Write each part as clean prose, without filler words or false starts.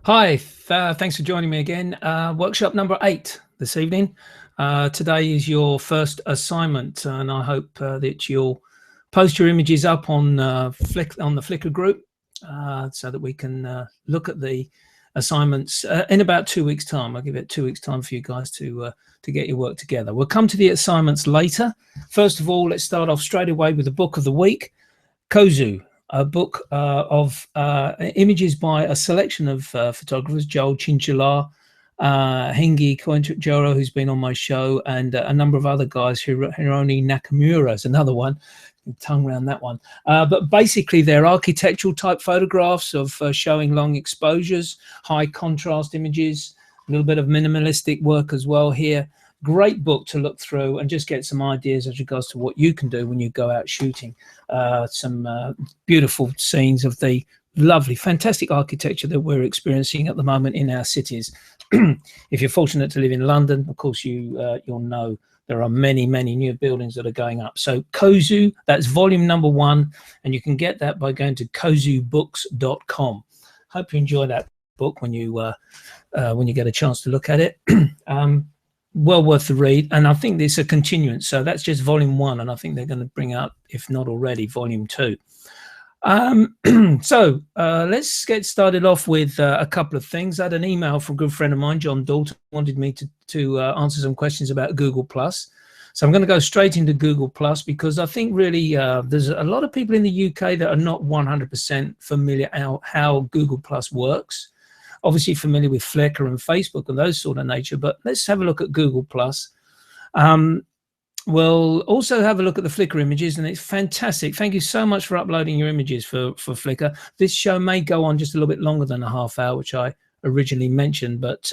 Hi, thanks for joining me again. Workshop number 8 this evening. Today is your first assignment, and I hope that you'll post your images up on the Flickr group so that we can look at the assignments in about 2 weeks' time. I'll give it 2 weeks' time for you guys to get your work together. We'll come to the assignments later. First of all, let's start off straight away with the book of the week, Kozu. A book of images by a selection of photographers, Joel Chinchilla, Hengi Koenjiro, who's been on my show, and a number of other guys. Hironi Nakamura is another one. Tongue around that one. But basically, they're architectural type photographs of showing long exposures, high contrast images, a little bit of minimalistic work as well here. Great book to look through and just get some ideas as regards to what you can do when you go out shooting. Some beautiful scenes of the lovely, fantastic architecture that we're experiencing at the moment in our cities. If you're fortunate to live in London, of course, you'll know there are many, many new buildings that are going up. So Kozu, that's volume number 1, and you can get that by going to kozubooks.com. Hope you enjoy that book when you get a chance to look at it. Well worth the read, and I think it's a continuance. So that's just volume 1, and I think they're going to bring out, if not already, volume 2. So let's get started off with a couple of things. I had an email from a good friend of mine, John Dalton, wanted me to answer some questions about Google+. So I'm going to go straight into Google+, because I think really there's a lot of people in the UK that are not 100% familiar how Google+ works. Obviously familiar with Flickr and Facebook and those sort of nature, but let's have a look at Google+. We'll also have a look at the Flickr images, and it's fantastic. Thank you so much for uploading your images for Flickr. This show may go on just a little bit longer than a half hour, which I originally mentioned, but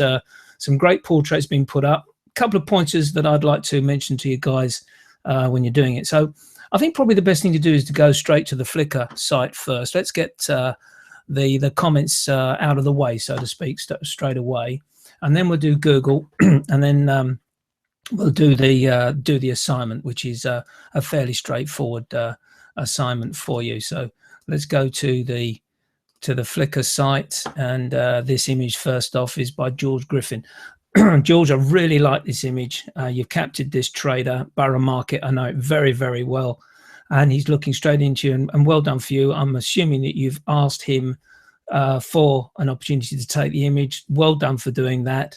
some great portraits being put up. A couple of pointers that I'd like to mention to you guys when you're doing it. So I think probably the best thing to do is to go straight to the Flickr site first. Let's get the comments out of the way, so to speak, straight away, and then we'll do Google, and then we'll do the assignment, which is a fairly straightforward assignment for you. So let's go to the Flickr site, and this image first off is by George Griffin. George, I really like this image. You've captured this trader, Borough Market. I know it very, very well. And he's looking straight into you, and well done for you. I'm assuming that you've asked him for an opportunity to take the image. Well done for doing that.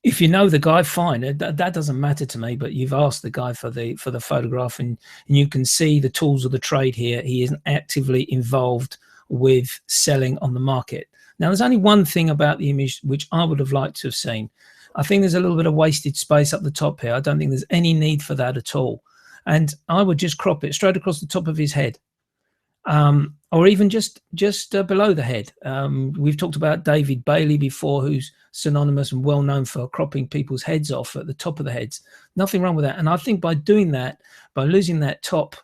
If you know the guy, fine. That doesn't matter to me, but you've asked the guy for the photograph, and you can see the tools of the trade here. He is actively involved with selling on the market. Now, there's only one thing about the image which I would have liked to have seen. I think there's a little bit of wasted space up the top here. I don't think there's any need for that at all. And I would just crop it straight across the top of his head, or even just below the head. We've talked about David Bailey before, who's synonymous and well known for cropping people's heads off at the top of the heads. Nothing wrong with that. And I think by doing that, by losing that top,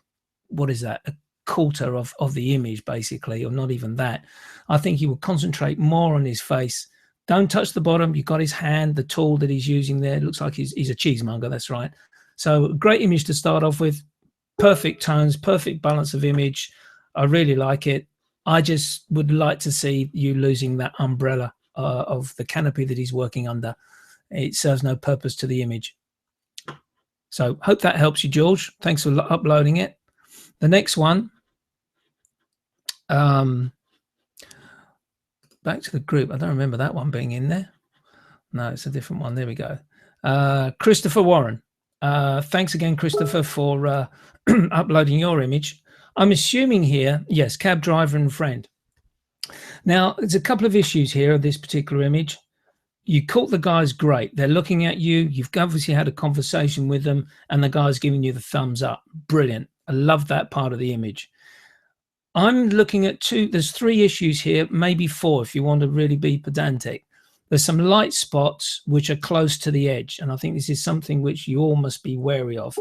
what is that, a quarter of the image basically, or not even that, I think he will concentrate more on his face. Don't touch the bottom. You've got his hand, the tool that he's using there. It looks like he's a cheesemonger. That's right. So great image to start off with. Perfect tones, perfect balance of image. I really like it. I just would like to see you losing that umbrella of the canopy that he's working under. It serves no purpose to the image. So hope that helps you, George. Thanks for uploading it. The next one, back to the group. I don't remember that one being in there. No, it's a different one. There we go. Christopher Warren. Thanks again, Christopher, for uploading your image. I'm assuming here, yes, cab driver and friend. Now, there's a couple of issues here of this particular image. You caught the guys great. They're looking at you. You've obviously had a conversation with them, and the guy's giving you the thumbs up. Brilliant. I love that part of the image. I'm looking at there's 3 issues here, maybe 4 if you want to really be pedantic. There's some light spots which are close to the edge, and I think this is something which you all must be wary of.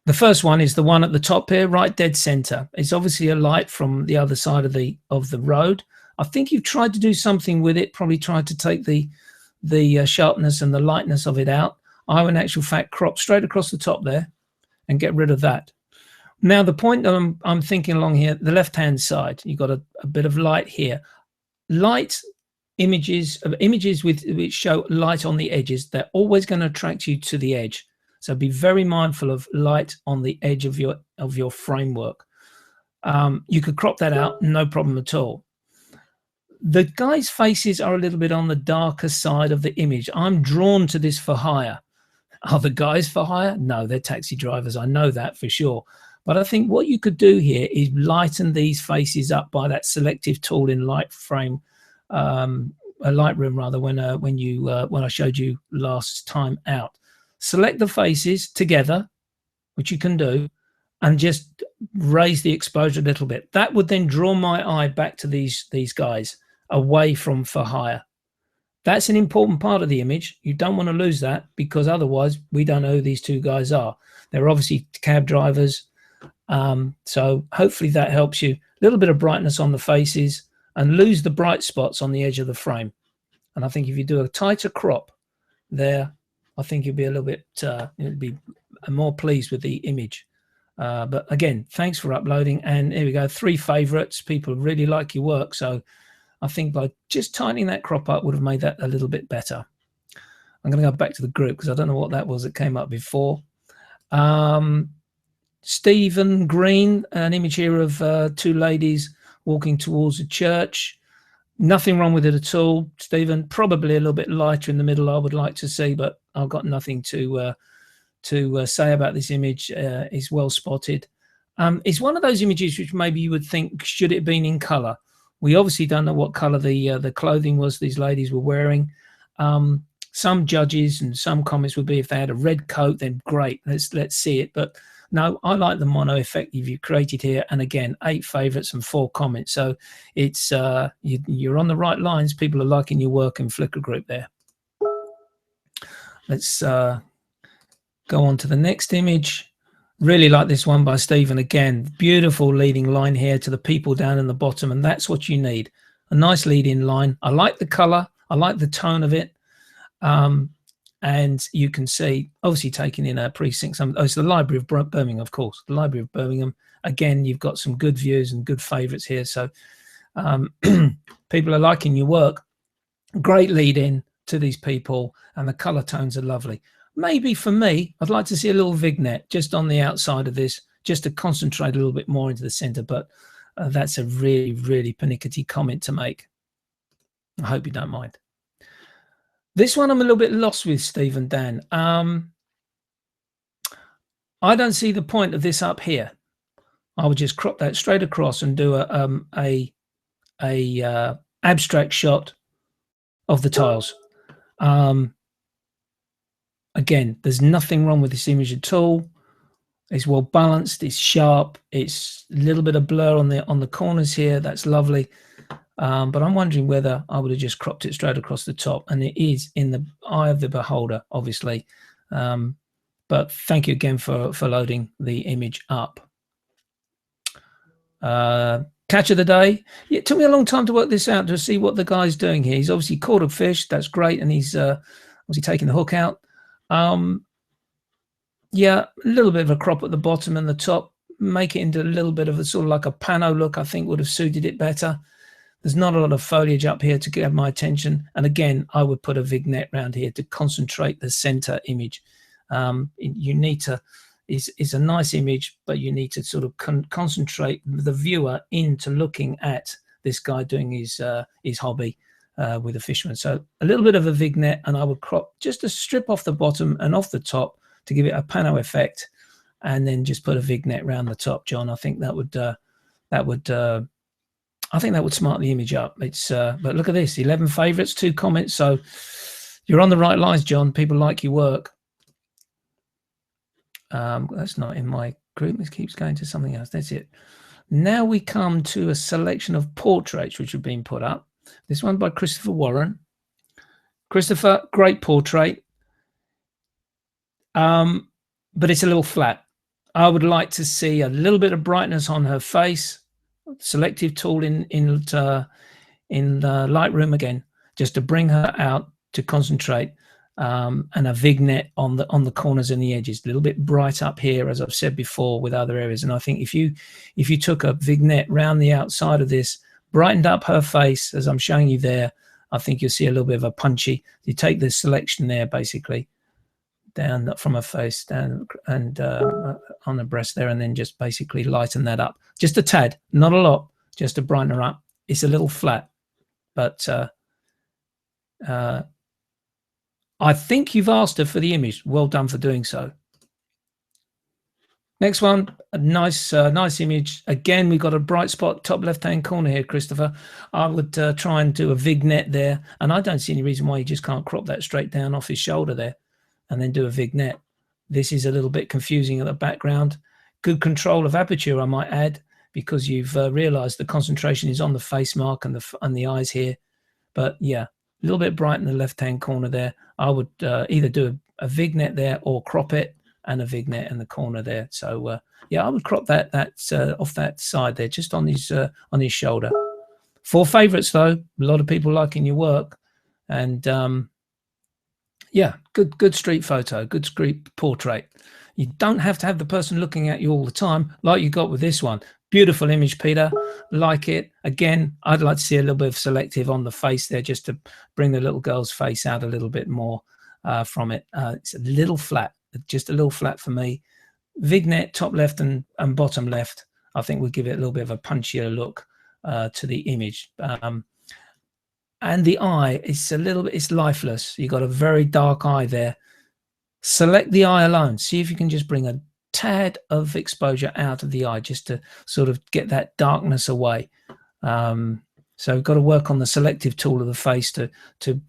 The first one is the one at the top here, right dead center. It's obviously a light from the other side of the road. I think you've tried to do something with it, probably tried to take the sharpness and the lightness of it out. I would in actual fact crop straight across the top there and get rid of that. Now, the point that I'm thinking along here, the left-hand side, you've got a bit of light here. Light images which show light on the edges, they're always going to attract you to the edge. So be very mindful of light on the edge of your framework. You could crop that out, no problem at all. The guys' faces are a little bit on the darker side of the image. I'm drawn to this for hire. Are the guys for hire? No, they're taxi drivers. I know that for sure. But I think what you could do here is lighten these faces up by that selective tool in Lightroom rather, when I showed you last time out. Select the faces together, which you can do, and just raise the exposure a little bit. That would then draw my eye back to these guys, away from for hire. That's an important part of the image. You don't want to lose that, because otherwise we don't know who these two guys are. They're obviously cab drivers. So hopefully that helps you. A little bit of brightness on the faces and lose the bright spots on the edge of the frame. And I think if you do a tighter crop there, I think you'll be a little bit, you'll be more pleased with the image. But again, thanks for uploading. And here we go, 3 favorites. People really like your work. So I think by just tightening that crop up would have made that a little bit better. I'm going to go back to the group because I don't know what that was that came up before. Stephen Green, an image here of 2 ladies walking towards a church. Nothing wrong with it at all, Stephen. Probably a little bit lighter in the middle, I would like to see, but I've got nothing to say about this image. It's well spotted. It's one of those images which maybe you would think, should it have been in color? We obviously don't know what color the clothing was these ladies were wearing. Some judges and some comments would be, if they had a red coat, then great, let's see it. But no, I like the mono effect you've created here. And again, 8 favorites and 4 comments. So it's you're on the right lines. People are liking your work in Flickr Group there. Let's go on to the next image. Really like this one by Stephen. Again, beautiful leading line here to the people down in the bottom. And that's what you need. A nice lead-in line. I like the color. I like the tone of it. And you can see, obviously, taking in a precinct. It's the Library of Birmingham, of course. The Library of Birmingham. Again, you've got some good views and good favorites here. So people are liking your work. Great lead in to these people, and the color tones are lovely. Maybe for me, I'd like to see a little vignette just on the outside of this, just to concentrate a little bit more into the center. But that's a really, really pernickety comment to make. I hope you don't mind. This one I'm a little bit lost with, Steve and Dan. I don't see the point of this up here. I would just crop that straight across and do a abstract shot of the tiles. Again, there's nothing wrong with this image at all. It's well balanced. It's sharp. It's a little bit of blur on the corners here. That's lovely. But I'm wondering whether I would have just cropped it straight across the top, and it is in the eye of the beholder, obviously. But thank you again for loading the image up. Catch of the day. Yeah, it took me a long time to work this out, to see what the guy's doing here. He's obviously caught a fish. That's great. And he's obviously taking the hook out. Yeah, a little bit of a crop at the bottom and the top. Make it into a little bit of a sort of like a pano look, I think would have suited it better. There's not a lot of foliage up here to get my attention. And again, I would put a vignette around here to concentrate the center image. You need to, it's a nice image, but you need to sort of concentrate the viewer into looking at this guy doing his hobby with a fisherman. So a little bit of a vignette, and I would crop just a strip off the bottom and off the top to give it a pano effect, and then just put a vignette around the top, John. I think that would I think that would smart the image up. It's but look at this, 11 favorites, 2 comments. So you're on the right lines, John. People like your work. That's not in my group. It keeps going to something else. That's it. Now we come to a selection of portraits which have been put up. This one by Christopher Warren. Christopher, great portrait. But it's a little flat. I would like to see a little bit of brightness on her face. Selective tool in the Lightroom again, just to bring her out, to concentrate. and a vignette on the corners and the edges, a little bit bright up here, as I've said before, with other areas. And I think if you took a vignette round the outside of this, brightened up her face as I'm showing you there, I think you'll see a little bit of a punchy. You take the selection there, basically down from her face down and on the breast there, and then just basically lighten that up just a tad, not a lot, just to brighten her up. It's a little flat, but I think you've asked her for the image. Well done for doing so. Next one, a nice image. Again, we've got a bright spot top left-hand corner here, Christopher. I would try and do a vignette there, and I don't see any reason why you just can't crop that straight down off his shoulder there and then do a vignette. This is a little bit confusing at the background. Good control of aperture, I might add, because you've realized the concentration is on the face mark and the eyes here. But yeah, a little bit bright in the left-hand corner there. I would either do a vignette there or crop it and a vignette in the corner there. So yeah, I would crop that off that side there, just on his shoulder. 4 favorites though, a lot of people liking your work, and yeah, good street photo, good street portrait. You don't have to have the person looking at you all the time like you got with this one. Beautiful image, Peter. Like it. Again, I'd like to see a little bit of selective on the face there, just to bring the little girl's face out a little bit more from it. It's a little flat, just a little flat for me. Vignette, top left and bottom left, I think would give it a little bit of a punchier look to the image. And the eye, it's lifeless. You've got a very dark eye there. Select the eye alone. See if you can just bring a tad of exposure out of the eye, just to sort of get that darkness away. So we've got to work on the selective tool of the face to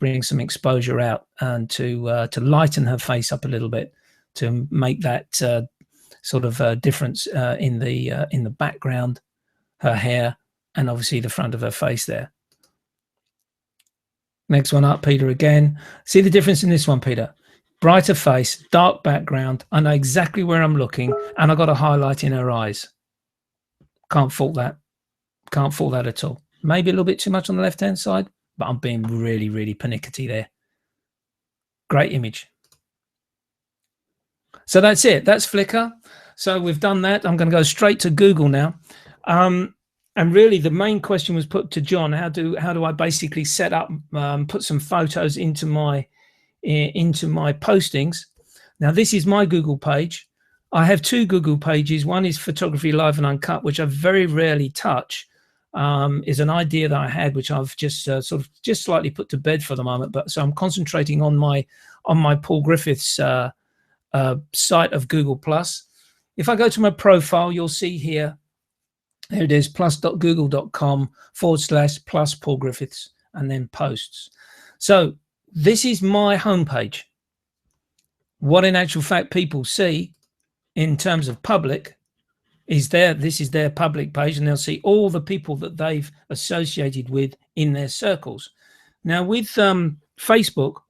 bring some exposure out, and to lighten her face up a little bit, to make that sort of difference in the background, her hair, and obviously the front of her face there. Next one up, Peter, again. See the difference in this one, Peter? Brighter face, dark background. I know exactly where I'm looking, and I got a highlight in her eyes. Can't fault that. Can't fault that at all. Maybe a little bit too much on the left-hand side, but I'm being really, really pernickety there. Great image. So that's it. That's Flickr. So we've done that. I'm going to go straight to Google now. And really, the main question was put to John: how do I basically set up, put some photos into my postings? Now, this is my Google page. I have 2 Google pages. One is Photography Live and Uncut, which I very rarely touch. Is an idea that I had, which I've just sort of just slightly put to bed for the moment. But so I'm concentrating on my Paul Griffiths site of Google+. If I go to my profile, you'll see here. There it is, plus.google.com/plus Paul Griffiths, and then posts. So this is my homepage. What in actual fact people see in terms of public is this is their public page, and they'll see all the people that they've associated with in their circles. Now with Facebook,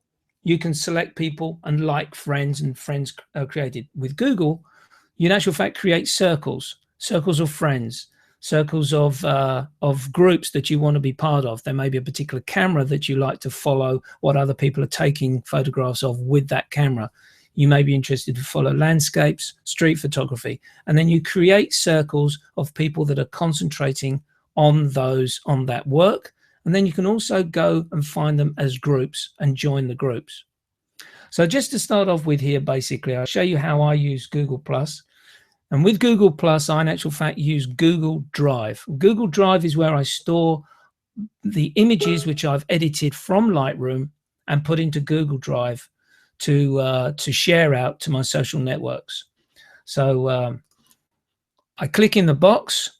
you can select people and like friends, and friends are created. With Google, you in actual fact create circles of friends, circles of groups that you want to be part of. There may be a particular camera that you like to follow what other people are taking photographs of with that camera. You may be interested to follow landscapes, street photography, and then you create circles of people that are concentrating on that work. And then you can also go and find them as groups and join the groups. So just to start off with here, basically, I'll show you how I use Google+. And with Google+, I in actual fact use Google Drive. Google Drive is where I store the images which I've edited from Lightroom and put into Google Drive to share out to my social networks. So I click in the box,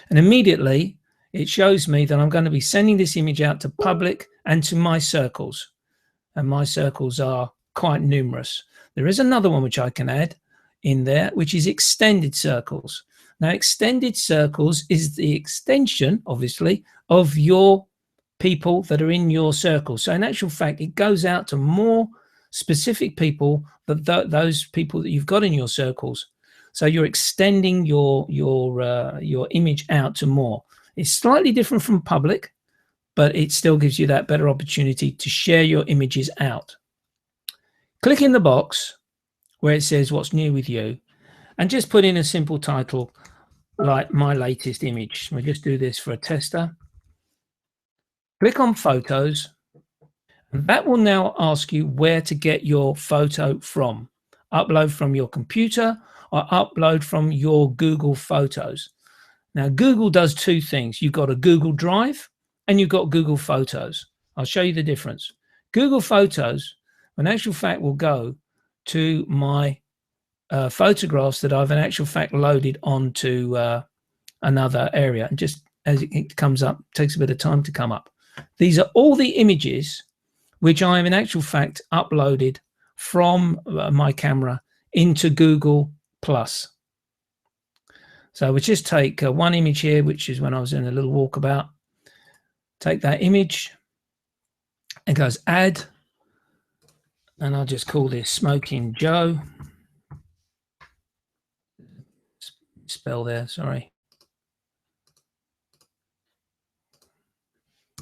and immediately it shows me that I'm going to be sending this image out to public and to my circles. And my circles are quite numerous. There is another one which I can add in there, which is extended circles. Now, extended circles is the extension, obviously, of your people that are in your circle. So in actual fact, it goes out to more specific people, that those people that you've got in your circles. So you're extending your image out to more. It's slightly different from public, but it still gives you that better opportunity to share your images out. Click in the box where it says what's new with you, and just put in a simple title like my latest image. We'll just do this for a tester. Click on photos, and that will now ask you where to get your photo from. Upload from your computer or upload from your Google Photos. Now, Google does two things. You've got a Google Drive and you've got Google Photos. I'll show you the difference. Google Photos, in actual fact, will go to my photographs that I've in actual fact loaded onto another area. And just as it comes up, it takes a bit of time to come up. These are all the images which I am in actual fact uploaded from my camera into Google Plus. So we'll just take one image here, which is when I was in a little walkabout. Take that image and goes add, and I'll just call this Smoking Joe. Spell there, sorry.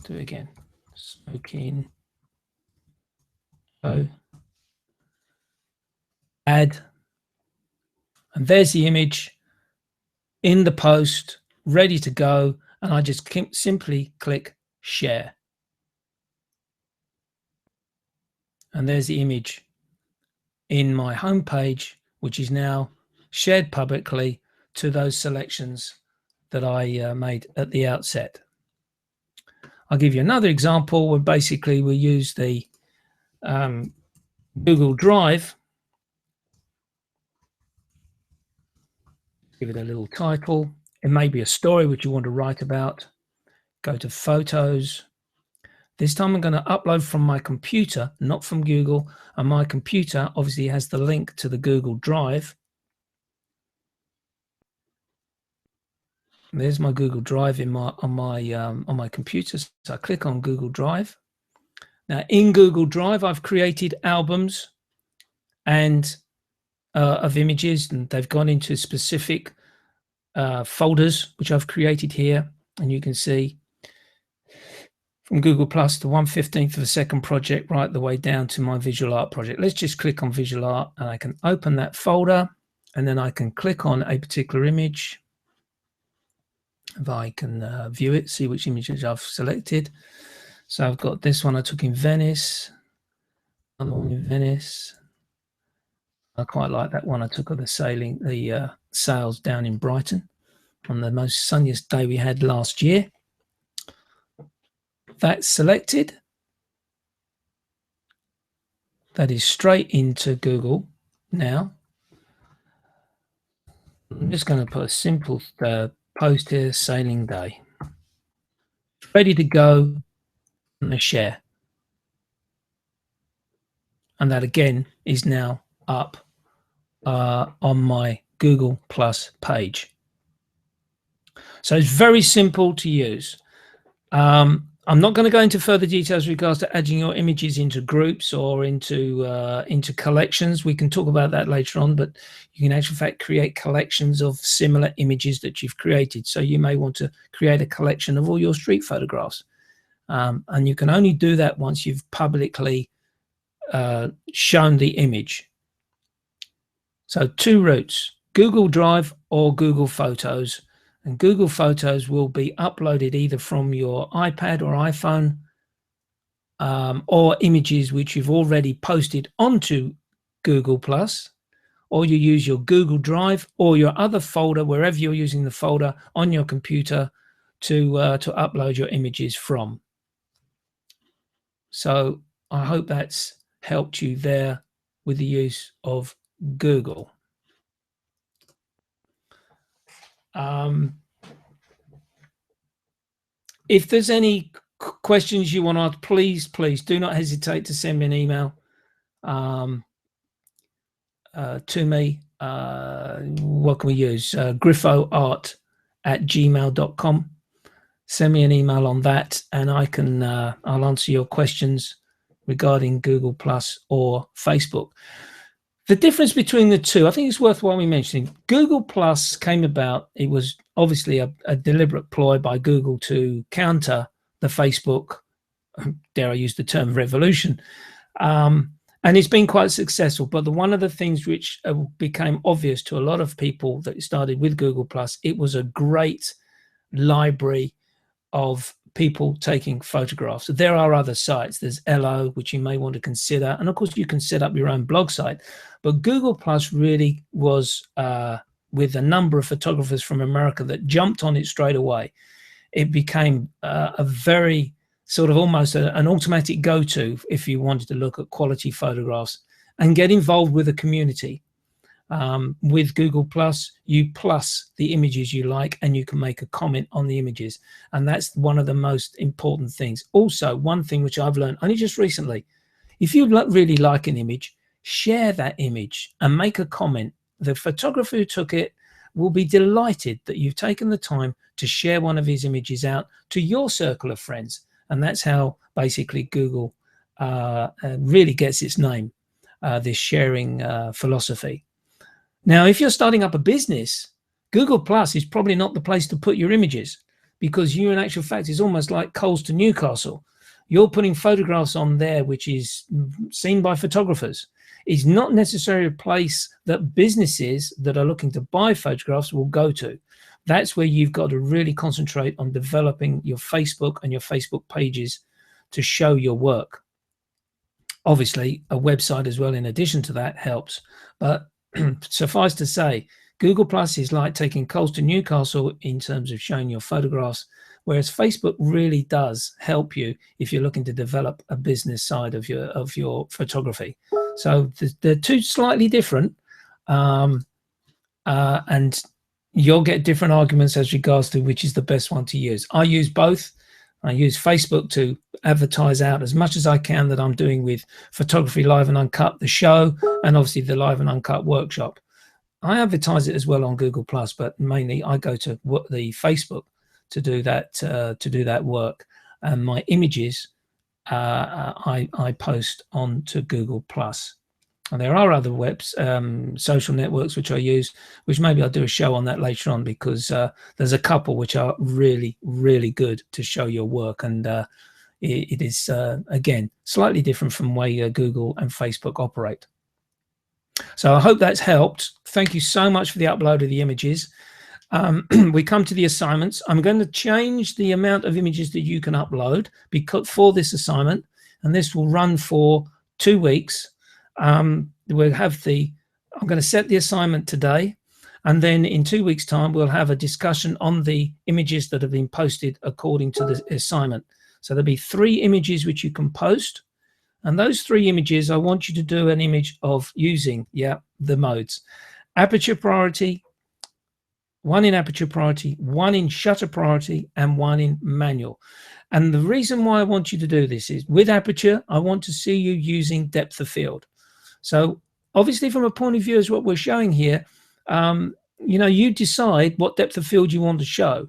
Do it again. Smoking Joe. Add, and there's the image in the post, ready to go, and I just simply click share. And there's the image in my homepage, which is now shared publicly to those selections that I made at the outset. I'll give you another example where basically we use the Google Drive. Give it a little title. It may be a story which you want to write about. Go to photos. This time I'm going to upload from my computer, not from Google. And my computer obviously has the link to the Google Drive. There's my Google Drive on my computer. So I click on Google Drive. Now in Google Drive, I've created albums and of images, and they've gone into specific folders which I've created here, and you can see from Google Plus to 1/15 of a second project right the way down to my visual art project. Let's just click on visual art, and I can open that folder, and then I can click on a particular image. If I can view it, see which images I've selected. So I've got this one I took in Venice, another one in Venice. I quite like that one I took of the sails down in Brighton on the most sunniest day we had last year. That's selected. That is straight into Google now. I'm just going to put a simple post here, sailing day. Ready to go and share. And that again is now up on my Google Plus page. So it's very simple to use. I'm not going to go into further details with regards to adding your images into groups or into collections. We can talk about that later on, but you can actually, in fact, create collections of similar images that you've created. So you may want to create a collection of all your street photographs. And you can only do that once you've publicly shown the image. So two routes, Google Drive or Google Photos. And Google Photos will be uploaded either from your iPad or iPhone or images which you've already posted onto Google Plus, or you use your Google Drive or your other folder, wherever you're using the folder on your computer to upload your images from. So I hope that's helped you there with the use of Google. If there's any questions you want to ask, please do not hesitate to send me an email to me. What can we use? griffoart@gmail.com. Send me an email on that, and I can I'll answer your questions regarding Google Plus or Facebook. The difference between the two, I think it's worthwhile me mentioning. Google Plus came about, it was obviously a deliberate ploy by Google to counter the Facebook, dare I use the term, revolution. And and it's been quite successful. But one of the things which became obvious to a lot of people that started with Google Plus, it was a great library of people taking photographs. There are other sites. There's Ello, which you may want to consider, and of course you can set up your own blog site. But Google Plus really was, with a number of photographers from America that jumped on it straight away, it became a very sort of almost an automatic go-to if you wanted to look at quality photographs and get involved with a community. With Google Plus, you plus the images you like, and you can make a comment on the images, and that's one of the most important things. Also, one thing which I've learned only just recently, if you really like an image, share that image and make a comment. The photographer who took it will be delighted that you've taken the time to share one of his images out to your circle of friends. And that's how basically Google really gets its name, this sharing philosophy. Now, if you're starting up a business, Google Plus is probably not the place to put your images, because you, in actual fact, is almost like Coles to Newcastle. You're putting photographs on there which is seen by photographers. It's not necessarily a place that businesses that are looking to buy photographs will go to. That's where you've got to really concentrate on developing your Facebook and your Facebook pages to show your work. Obviously, a website as well in addition to that helps. But suffice to say, Google Plus is like taking Coles to Newcastle in terms of showing your photographs, whereas Facebook really does help you if you're looking to develop a business side of your photography. So they're two slightly different, and you'll get different arguments as regards to which is the best one to use. I use both. I use Facebook to advertise out as much as I can that I'm doing with Photography Live and Uncut, the show, and obviously the Live and Uncut workshop. I advertise it as well on Google Plus, but mainly I go to the Facebook to do that work. And my images I post onto Google Plus. And there are other social networks which I use, which maybe I'll do a show on that later on, because there's a couple which are really, really good to show your work. And it is, again, slightly different from the way Google and Facebook operate. So I hope that's helped. Thank you so much for the upload of the images. We come to the assignments. I'm going to change the amount of images that you can upload for this assignment, and this will run for 2 weeks. We'll have I'm going to set the assignment today, and then in 2 weeks' time we'll have a discussion on the images that have been posted according to the assignment. So there'll be 3 images which you can post, and those 3 images I want you to do an image of using the modes: aperture priority, 1 in aperture priority, 1 in shutter priority, and 1 in manual. And the reason why I want you to do this is, with aperture, I want to see you using depth of field. So obviously, from a point of view as what we're showing here, you decide what depth of field you want to show.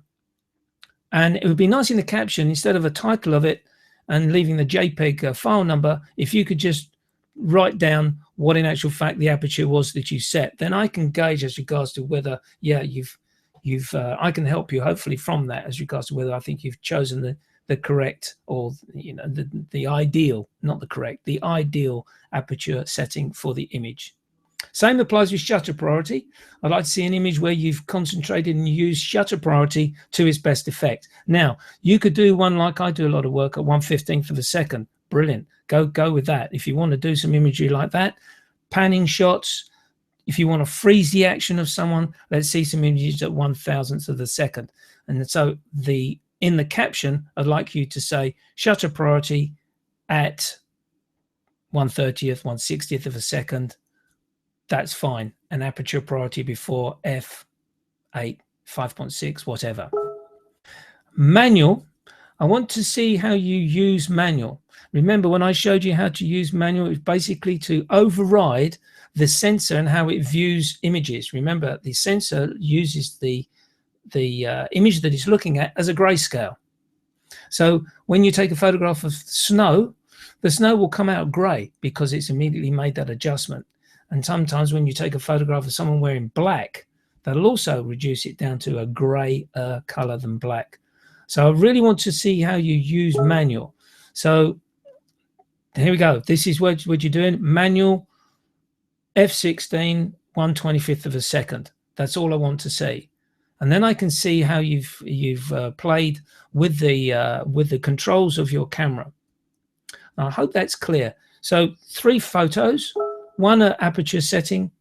And it would be nice in the caption, instead of a title of it and leaving the JPEG file number, if you could just write down what in actual fact the aperture was that you set. Then I can gauge as regards to whether, I can help you hopefully from that as regards to whether I think you've chosen the correct, or the ideal, not the correct, the ideal aperture setting for the image. Same applies with shutter priority. I'd like to see an image where you've concentrated and used shutter priority to its best effect. Now, you could do one like I do a lot of work at 1/15th of a second. Brilliant. Go with that. If you want to do some imagery like that, panning shots, if you want to freeze the action of someone, let's see some images at 1/1000th of a second. And so in the caption, I'd like you to say shutter priority at 1/30th, 1/60th of a second. That's fine. And aperture priority before f8, 5.6, whatever. Manual, I want to see how you use manual. Remember, when I showed you how to use manual, it was basically to override the sensor and how it views images. Remember, the sensor uses the image that it's looking at as a grayscale. So when you take a photograph of snow, the snow will come out gray because it's immediately made that adjustment. And sometimes when you take a photograph of someone wearing black, that'll also reduce it down to a gray color than black. So I really want to see how you use manual. So here we go. This is what you're doing. Manual f16, 1/25 of a second. That's all I want to see. And then I can see how you've played with the controls of your camera. Now, I hope that's clear. So 3 photos, one at aperture setting,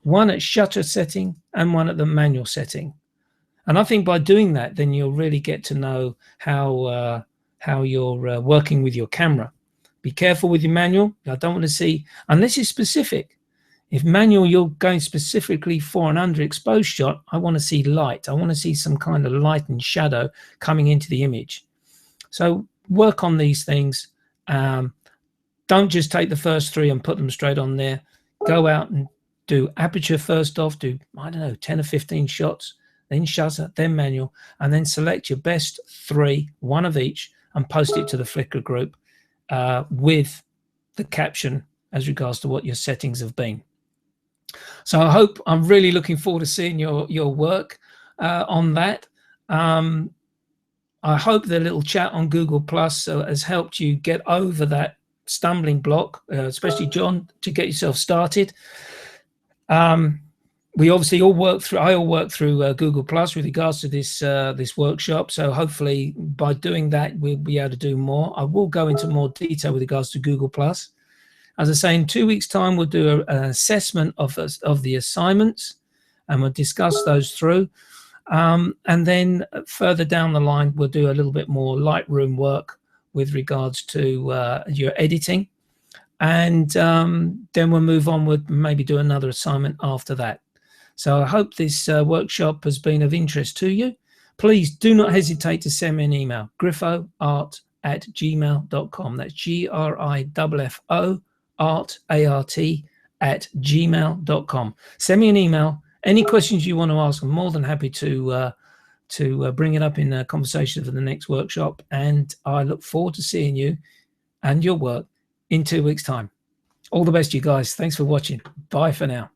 one at shutter setting, and one at the manual setting. And I think by doing that, then you'll really get to know how you're working with your camera. Be careful with your manual. I don't want to see, unless it's specific. If manual, you're going specifically for an underexposed shot, I want to see light. I want to see some kind of light and shadow coming into the image. So work on these things. Don't just take the first 3 and put them straight on there. Go out and do aperture first off, do, I don't know, 10 or 15 shots, then shutter, then manual, and then select your best 3, one of each, and post it to the Flickr group with the caption as regards to what your settings have been. So I'm really looking forward to seeing your work on that. I hope the little chat on Google Plus has helped you get over that stumbling block, especially John, to get yourself started. We obviously all work through Google Plus with regards to this workshop. So hopefully by doing that, we'll be able to do more. I will go into more detail with regards to Google Plus. As I say, in 2 weeks' time, we'll do an assessment of the assignments, and we'll discuss those through. And then further down the line, we'll do a little bit more Lightroom work with regards to your editing. And then we'll move on with maybe do another assignment after that. So I hope this workshop has been of interest to you. Please do not hesitate to send me an email, griffoart@gmail.com. That's GRIFFO art@gmail.com. Send me an email. Any questions you want to ask, I'm more than happy to bring it up in a conversation for the next workshop. And I look forward to seeing you and your work in 2 weeks' time. All the best, you guys. Thanks for watching. Bye for now.